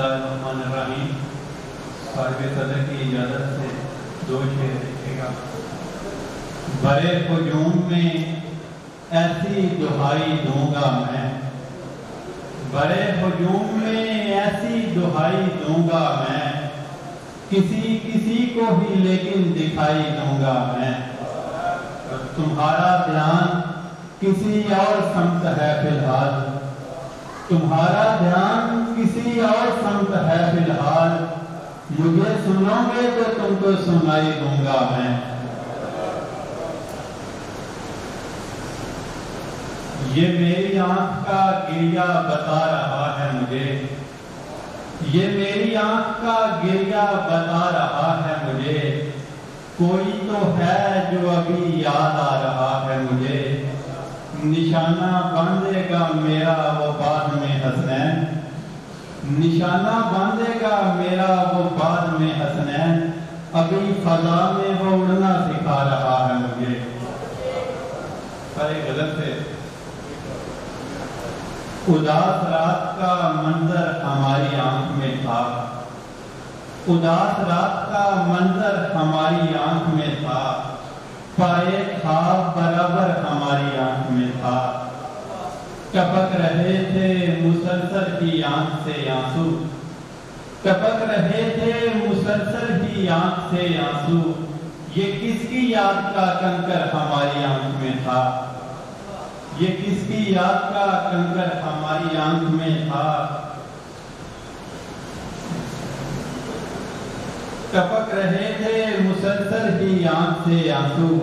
اللہ الرحمن الرحیم۔ صاحب صدر کی اجازت سے دو شعر لکھے گا۔ بڑے ہجوم میں ایسی دہائی دوں گا میں، بڑے ہجوم میں ایسی دہائی دوں گا میں، کسی کسی کو ہی لیکن دکھائی دوں گا میں۔ تمہارا دھیان کسی اور سمت ہے فی الحال، تمہارا دھیان کسی اور سمت ہے فی الحال، مجھے سنو گے تو تم کو سنائی دوں گا میں۔ یہ میری آنکھ کا گریہ بتا رہا ہے مجھے، یہ میری آنکھ کا گریہ بتا رہا ہے مجھے، کوئی تو ہے جو ابھی یاد آ رہا ہے مجھے۔ نشانہ باندھے گا میرا وہ بعد میں حسنین، نشانہ باندھے گا میرا وہ بعد میں حسنین، ابھی فضا میں وہ اڑنا سکھا رہا ہے مجھے۔ ارے غلط ہے۔ اداس رات کا منظر ہماری آنکھ میں تھا، اداس رات کا منظر ہماری آنکھ میں تھا، پائے خواب برابر ہماری آنکھ میں تھا، ٹپک رہے تھے مسلسل ہی آنکھ سے آنسو، ٹپک رہے تھے مسلسل ہی آنکھ سے آنسو، یہ کس کی یاد کا کنکر ہماری آنکھ میں تھا، یہ کس کی یاد کا کنکر ہماری آنکھ میں تھا۔ ٹپک رہے تھے مسلسل ہی آنکھ سے آنسو،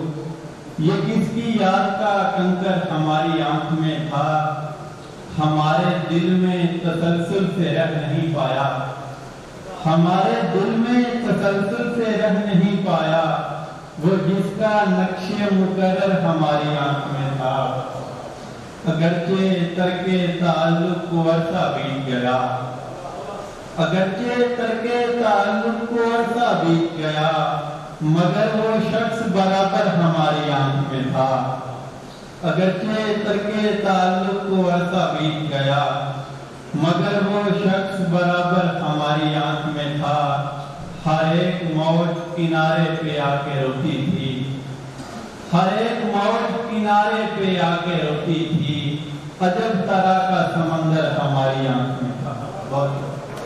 یہ کس کی یاد کا کنکر ہماری آنکھ میں تھا۔ ہمارے دل میں تسلسل سے رہ نہیں پایا، ہمارے دل میں تسلسل سے رہ نہیں پایا، وہ جس کا نقش مقرر ہماری آنکھ میں تھا۔ اگرچہ ترک تعلق کو عرصہ بیت گیا، اگرچہ ترک تعلق کو عرصہ بیت گیا، مگر وہ شخص برابر ہماری آنکھ میں تھا۔ اگرچہ ترک تعلق کو عرصہ بیت گیا، مگر وہ شخص برابر ہماری آنکھ میں تھا۔ ہر ایک موج کنارے پہ آ کے روتی تھی، ہر ایک موج کنارے پہ آ کے روتی تھی، عجب طرح کا سمندر ہماری آنکھ میں تھا۔ بہت